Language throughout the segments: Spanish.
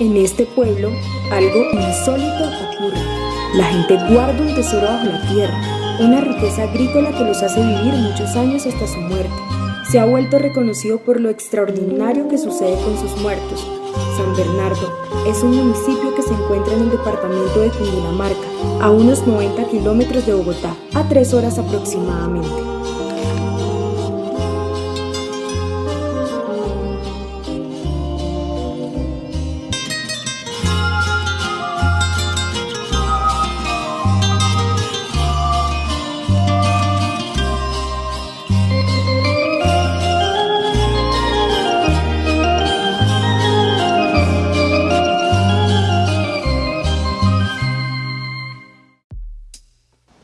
En este pueblo, algo insólito ocurre. La gente guarda un tesoro bajo la tierra, una riqueza agrícola que los hace vivir muchos años hasta su muerte. Se ha vuelto reconocido por lo extraordinario que sucede con sus muertos. San Bernardo es un municipio que se encuentra en el departamento de Cundinamarca, a unos 90 kilómetros de Bogotá, a 3 horas aproximadamente.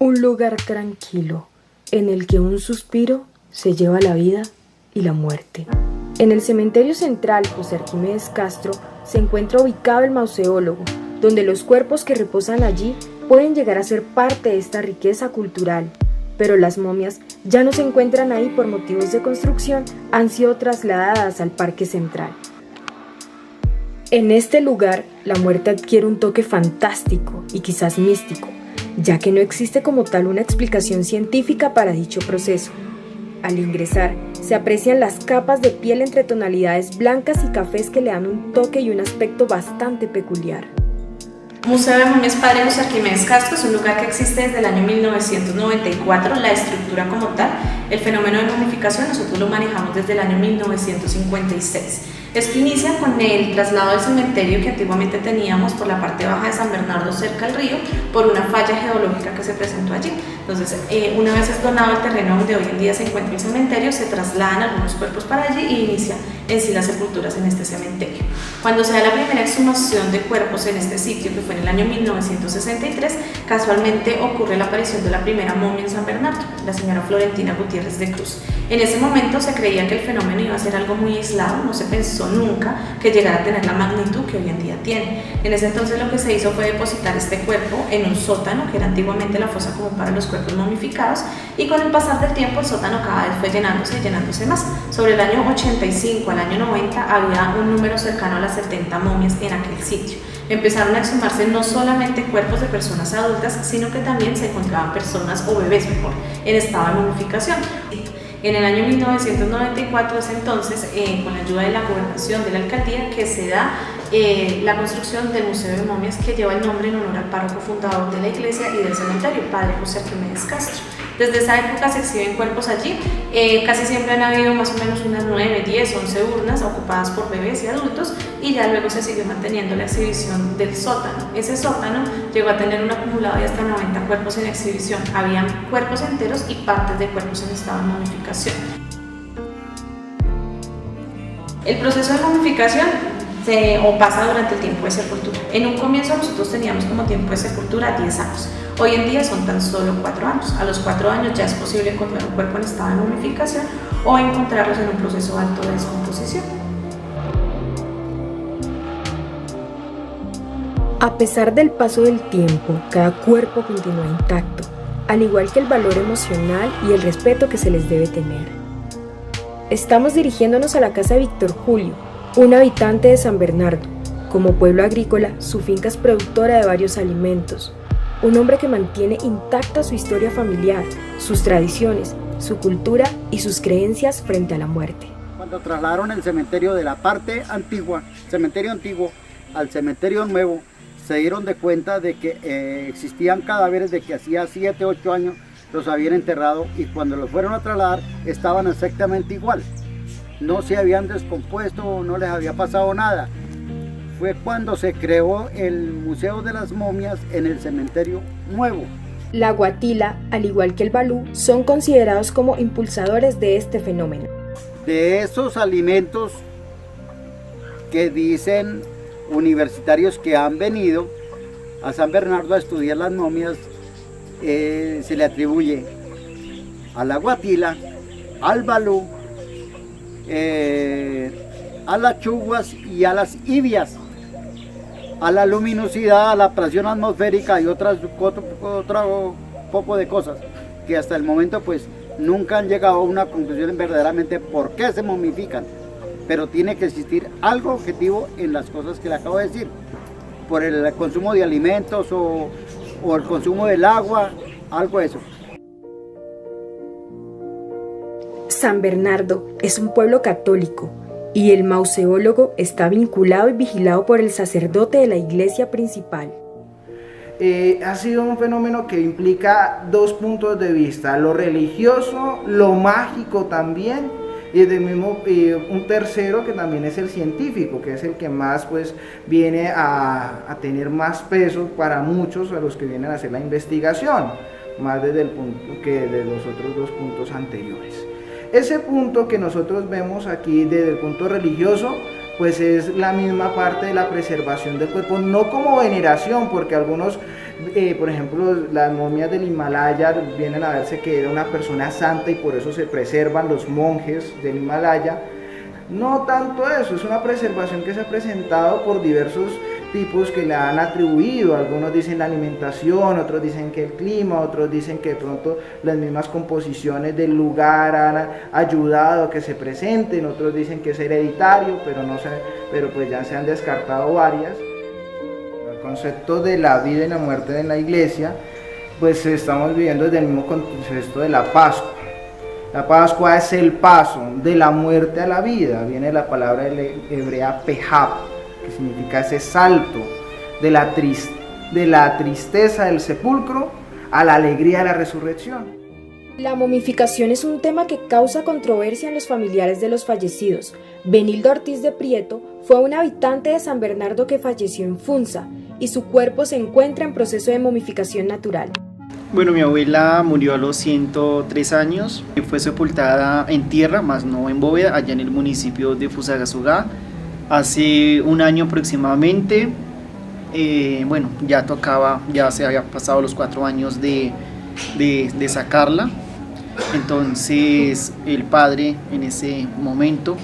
Un lugar tranquilo, en el que un suspiro se lleva la vida y la muerte. En el cementerio central José Arquímedes Castro se encuentra ubicado el mauseólogo, donde los cuerpos que reposan allí pueden llegar a ser parte de esta riqueza cultural. Pero las momias ya no se encuentran ahí por motivos de construcción, han sido trasladadas al Parque Central. En este lugar, la muerte adquiere un toque fantástico y quizás místico, ya que no existe como tal una explicación científica para dicho proceso. Al ingresar, se aprecian las capas de piel entre tonalidades blancas y cafés que le dan un toque y un aspecto bastante peculiar. Museo de Momias Padre José Arquímedes Castro es un lugar que existe desde el año 1994, la estructura como tal. El fenómeno de momificación nosotros lo manejamos desde el año 1956. Esto inicia con el traslado del cementerio que antiguamente teníamos por la parte baja de San Bernardo cerca al río por una falla geológica que se presentó allí. Entonces, una vez es donado el terreno donde hoy en día se encuentra el cementerio, se trasladan algunos cuerpos para allí y inicia en sí las sepulturas en este cementerio. Cuando se da la primera exhumación de cuerpos en este sitio, que fue en el año 1963, casualmente ocurre la aparición de la primera momia en San Bernardo, la señora Florentina Gutiérrez de Cruz. En ese momento se creía que el fenómeno iba a ser algo muy aislado, no se pensó nunca que llegara a tener la magnitud que hoy en día tiene. En ese entonces lo que se hizo fue depositar este cuerpo en un sótano, que era antiguamente la fosa común para los cuerpos momificados, y con el pasar del tiempo el sótano cada vez fue llenándose y llenándose más. Sobre el año 85 al año 90 había un número cercano a las 70 momias en aquel sitio. Empezaron a exhumarse no solamente cuerpos de personas adultas, sino que también se encontraban personas o bebés mejor en estado de momificación. En el año 1994 es entonces, con la ayuda de la gobernación de la alcaldía, que se da la construcción del Museo de Momias, que lleva el nombre en honor al párroco fundador de la iglesia y del cementerio, Padre José Arquímedes Castro. Desde esa época se exhiben cuerpos allí, casi siempre han habido más o menos unas 9, 10, 11 urnas ocupadas por bebés y adultos, y ya luego se sigue manteniendo la exhibición del sótano. Ese sótano llegó a tener un acumulado de hasta 90 cuerpos en exhibición, habían cuerpos enteros y partes de cuerpos en estado de momificación. El proceso de momificación pasa durante el tiempo de sepultura. En un comienzo nosotros teníamos como tiempo de sepultura 10 años. Hoy en día son tan solo 4 años. A los 4 años ya es posible encontrar un cuerpo en estado de momificación o encontrarlos en un proceso alto de descomposición. A pesar del paso del tiempo, cada cuerpo continúa intacto, al igual que el valor emocional y el respeto que se les debe tener. Estamos dirigiéndonos a la casa de Víctor Julio, un habitante de San Bernardo. Como pueblo agrícola, su finca es productora de varios alimentos. Un hombre que mantiene intacta su historia familiar, sus tradiciones, su cultura y sus creencias frente a la muerte. Cuando trasladaron el cementerio de la parte antigua, cementerio antiguo, al cementerio nuevo, se dieron de cuenta de que existían cadáveres de que hacía 7, 8 años los habían enterrado, y cuando los fueron a trasladar estaban exactamente igual. No se habían descompuesto, no les había pasado nada. Fue cuando se creó el Museo de las Momias en el cementerio nuevo. La guatila, al igual que el balú, son considerados como impulsadores de este fenómeno. De esos alimentos que dicen universitarios que han venido a San Bernardo a estudiar las momias, se le atribuye a la guatila, al balú, a las chuguas y a las ibias, a la luminosidad, a la presión atmosférica y otro poco de cosas que hasta el momento pues nunca han llegado a una conclusión verdaderamente por qué se momifican. pero tiene que existir algo objetivo en las cosas que le acabo de decir, por el consumo de alimentos o el consumo del agua, algo de eso. San Bernardo es un pueblo católico y el mauseólogo está vinculado y vigilado por el sacerdote de la iglesia principal. Ha sido un fenómeno que implica dos puntos de vista, lo religioso, lo mágico también, y un tercero que también es el científico, que es el que más pues viene a tener más peso para muchos a los que vienen a hacer la investigación, más desde el punto que de los otros dos puntos anteriores. Ese punto que nosotros vemos aquí desde el punto religioso, pues es la misma parte de la preservación del cuerpo, no como veneración, porque algunos, por ejemplo, las momias del Himalaya vienen a verse que era una persona santa y por eso se preservan los monjes del Himalaya. No tanto eso, es una preservación que se ha presentado por diversos tipos que le han atribuido. Algunos dicen la alimentación, otros dicen que el clima, otros dicen que de pronto las mismas composiciones del lugar han ayudado a que se presenten, otros dicen que es hereditario, pero pues ya se han descartado varias. El concepto de la vida y la muerte en la iglesia, pues estamos viviendo desde el mismo contexto de la Pascua. La Pascua es el paso de la muerte a la vida, viene la palabra hebrea pejab, que significa ese salto de la tristeza del sepulcro a la alegría de la resurrección. La momificación es un tema que causa controversia en los familiares de los fallecidos. Benildo Ortiz de Prieto fue un habitante de San Bernardo que falleció en Funza y su cuerpo se encuentra en proceso de momificación natural. Bueno, mi abuela murió a los 103 años y fue sepultada en tierra, más no en bóveda, allá en el municipio de Fusagasugá. Hace un año aproximadamente, ya se había pasado los 4 años de sacarla. Entonces el padre en ese momento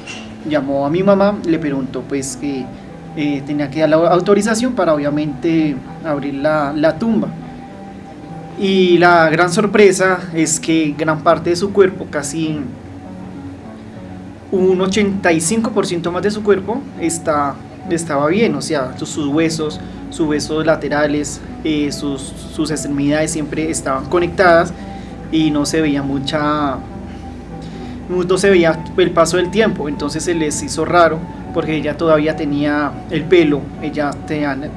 llamó a mi mamá, le preguntó pues que tenía que dar la autorización para obviamente abrir la tumba. Y la gran sorpresa es que gran parte de su cuerpo, casi un 85% más de su cuerpo estaba bien, o sea, sus huesos laterales, sus extremidades siempre estaban conectadas y no se veía el paso del tiempo. Entonces se les hizo raro porque ella todavía tenía el pelo,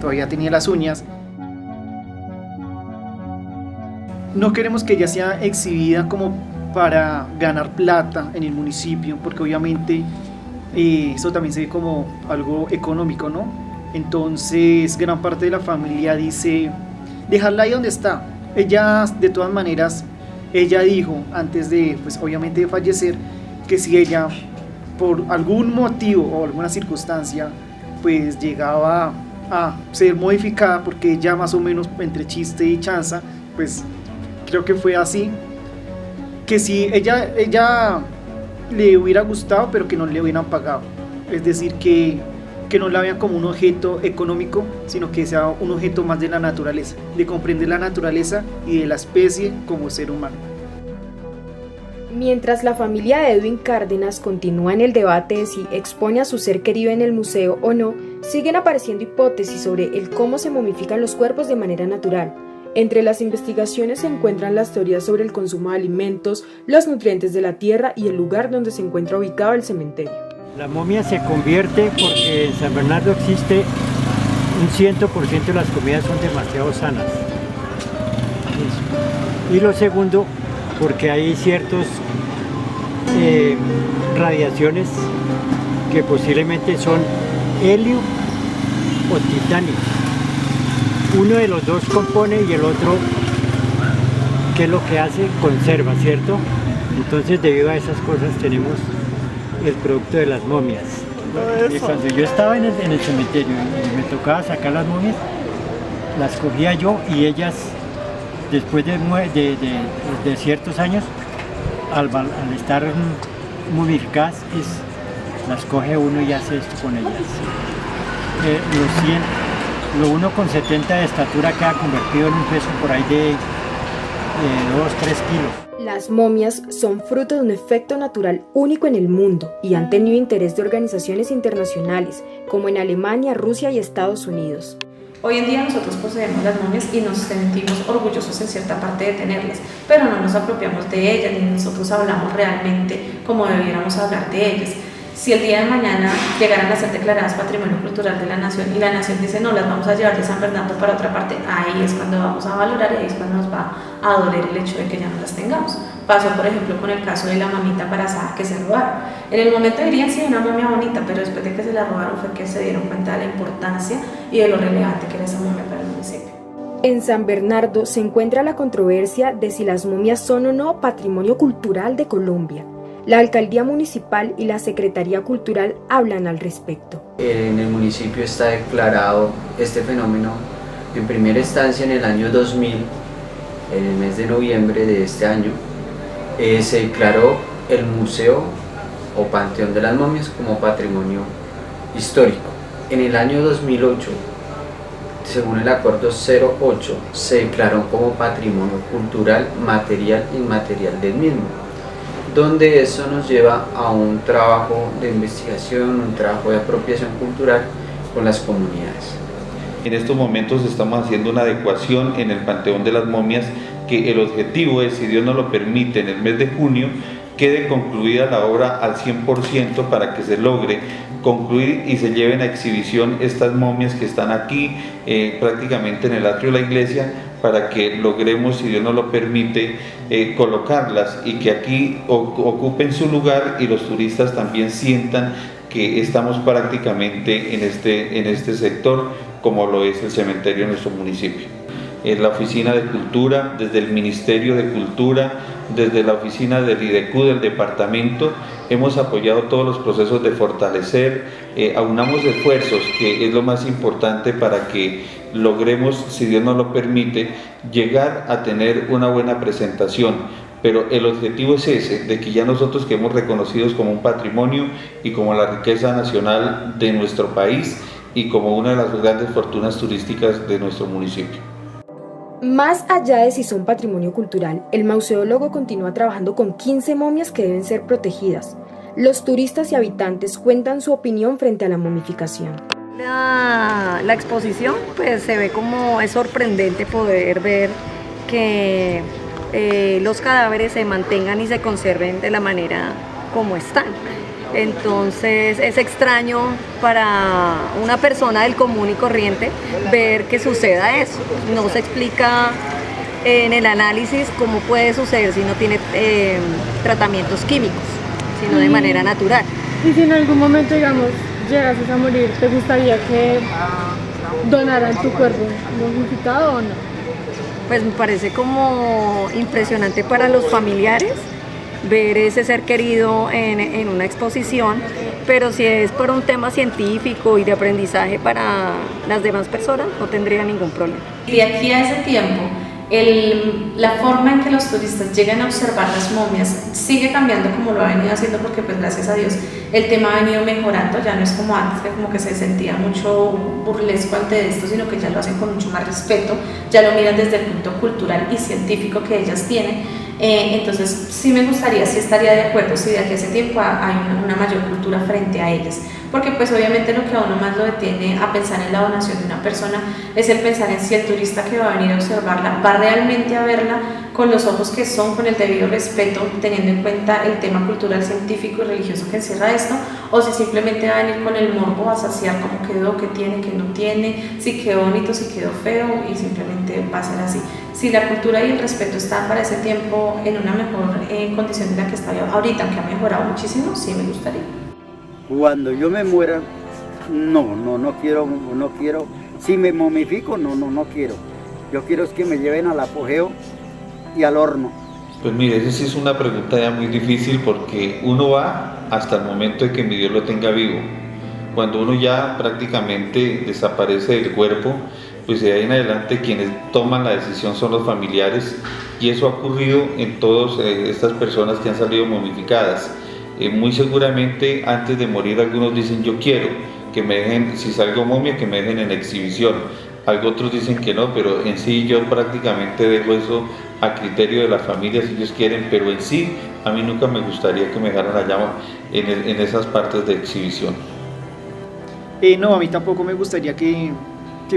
todavía tenía las uñas. No queremos que ella sea exhibida como para ganar plata en el municipio, porque obviamente eso también se ve como algo económico, ¿no? Entonces gran parte de la familia dice dejarla ahí donde está. Ella, de todas maneras, ella dijo antes de, pues obviamente de fallecer, que si ella por algún motivo o alguna circunstancia pues llegaba a ser modificada, porque ella más o menos entre chiste y chanza, pues creo que fue así, que si ella le hubiera gustado pero que no le hubieran pagado, es decir, que no la vean como un objeto económico, sino que sea un objeto más de la naturaleza, de comprender la naturaleza y de la especie como ser humano. Mientras la familia de Edwin Cárdenas continúa en el debate de si expone a su ser querido en el museo o no, siguen apareciendo hipótesis sobre el cómo se momifican los cuerpos de manera natural. Entre las investigaciones se encuentran las teorías sobre el consumo de alimentos, los nutrientes de la tierra y el lugar donde se encuentra ubicado el cementerio. La momia se convierte porque en San Bernardo existe un 100% de las comidas son demasiado sanas. Eso. Y lo segundo, porque hay ciertas radiaciones que posiblemente son helio o titanio. Uno de los dos compone y el otro, ¿qué es lo que hace? Conserva, ¿cierto? Entonces, debido a esas cosas tenemos el producto de las momias. Y cuando yo estaba en el cementerio y me tocaba sacar las momias, las cogía yo y ellas, después de ciertos años, al estar momificadas, las coge uno y hace esto con ellas. Lo 1,70 de estatura queda convertido en un peso por ahí de 2-3 kilos. Las momias son fruto de un efecto natural único en el mundo y han tenido interés de organizaciones internacionales como en Alemania, Rusia y Estados Unidos. Hoy en día nosotros poseemos las momias y nos sentimos orgullosos en cierta parte de tenerlas, pero no nos apropiamos de ellas ni nosotros hablamos realmente como debiéramos hablar de ellas. Si el día de mañana llegaran a ser declaradas Patrimonio Cultural de la Nación y la Nación dice no, las vamos a llevar de San Bernardo para otra parte, ahí es cuando vamos a valorar y ahí es cuando nos va a doler el hecho de que ya no las tengamos. Pasó, por ejemplo, con el caso de la mamita embarazada que se robaron. En el momento dirían sí, una momia bonita, pero después de que se la robaron fue que se dieron cuenta de la importancia y de lo relevante que era esa momia para el municipio. En San Bernardo se encuentra la controversia de si las momias son o no patrimonio cultural de Colombia. La alcaldía municipal y la secretaría cultural hablan al respecto. En el municipio está declarado este fenómeno en primera instancia en el año 2000, en el mes de noviembre de este año, se declaró el Museo o Panteón de las Momias como patrimonio histórico. En el año 2008, según el acuerdo 08, se declaró como patrimonio cultural material e inmaterial del mismo, donde eso nos lleva a un trabajo de investigación, un trabajo de apropiación cultural con las comunidades. En estos momentos estamos haciendo una adecuación en el Panteón de las Momias, que el objetivo es, si Dios nos lo permite, en el mes de junio quede concluida la obra al 100% para que se logre concluir y se lleven a exhibición estas momias que están aquí prácticamente en el atrio de la iglesia, para que logremos, si Dios nos lo permite, colocarlas y que aquí ocupen su lugar y los turistas también sientan que estamos prácticamente en este sector, como lo es el cementerio de nuestro municipio. En la Oficina de Cultura, desde el Ministerio de Cultura, desde la oficina del IDECU del departamento, hemos apoyado todos los procesos de fortalecer, aunamos esfuerzos, que es lo más importante para que logremos, si Dios nos lo permite, llegar a tener una buena presentación. Pero el objetivo es ese, de que ya nosotros quedemos reconocidos como un patrimonio y como la riqueza nacional de nuestro país y como una de las grandes fortunas turísticas de nuestro municipio. Más allá de si son patrimonio cultural, el mauseólogo continúa trabajando con 15 momias que deben ser protegidas. Los turistas y habitantes cuentan su opinión frente a la momificación. La exposición pues se ve como es sorprendente poder ver que los cadáveres se mantengan y se conserven de la manera como están. Entonces es extraño para una persona del común y corriente ver que suceda eso. No se explica en el análisis cómo puede suceder si no tiene tratamientos químicos, sino de manera natural. Y si en algún momento, digamos, llegases a morir, ¿te gustaría que donaran tu cuerpo momificado o no? Pues me parece como impresionante para los familiares ver ese ser querido en una exposición, pero si es por un tema científico y de aprendizaje para las demás personas, no tendría ningún problema. De aquí a ese tiempo, la forma en que los turistas llegan a observar las momias sigue cambiando como lo ha venido haciendo, porque pues gracias a Dios el tema ha venido mejorando, ya no es como antes, que como que se sentía mucho burlesco ante esto, sino que ya lo hacen con mucho más respeto, ya lo miran desde el punto cultural y científico que ellas tienen. Entonces sí me gustaría, sí estaría de acuerdo si de aquí a ese tiempo hay una mayor cultura frente a ellas, porque pues obviamente lo que a uno más lo detiene a pensar en la donación de una persona es el pensar en si el turista que va a venir a observarla va realmente a verla con los ojos que son, con el debido respeto, teniendo en cuenta el tema cultural, científico y religioso que encierra esto, o si simplemente va a venir con el morbo a saciar cómo quedó, qué tiene, qué no tiene, si quedó bonito, si quedó feo, y simplemente va a ser así. Si la cultura y el respeto están para ese tiempo en una mejor condición de la que está ahorita, aunque ha mejorado muchísimo, sí me gustaría. Cuando yo me muera, no quiero, si me momifico, no quiero. Yo quiero es que me lleven al apogeo y al horno. Pues mire, esa sí es una pregunta ya muy difícil, porque uno va hasta el momento de que mi Dios lo tenga vivo. Cuando uno ya prácticamente desaparece del cuerpo, pues de ahí en adelante quienes toman la decisión son los familiares, y eso ha ocurrido en todas estas personas que han salido momificadas. Muy seguramente antes de morir algunos dicen yo quiero que me dejen, si salgo momia, que me dejen en exhibición. Otros dicen que no, pero en sí yo prácticamente dejo eso a criterio de la familia si ellos quieren, pero en sí a mí nunca me gustaría que me dejaran allá en esas partes de exhibición. No, a mí tampoco me gustaría que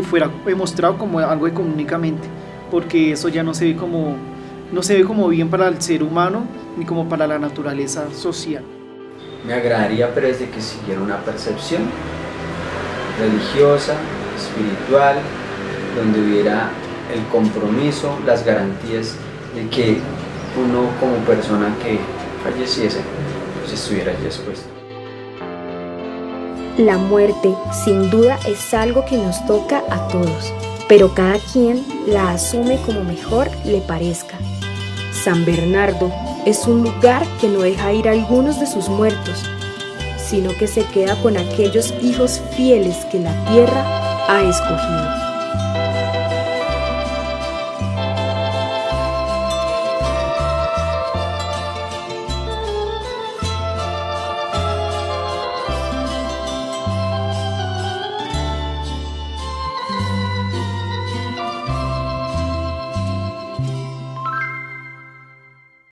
fuera mostrado como algo económicamente, porque eso ya no se ve como bien para el ser humano ni como para la naturaleza social. Me agradaría, pero desde que siguiera una percepción religiosa, espiritual, donde hubiera el compromiso, las garantías de que uno como persona que falleciese pues estuviera allí expuesto. La muerte, sin duda, es algo que nos toca a todos, pero cada quien la asume como mejor le parezca. San Bernardo es un lugar que no deja ir a algunos de sus muertos, sino que se queda con aquellos hijos fieles que la tierra ha escogido.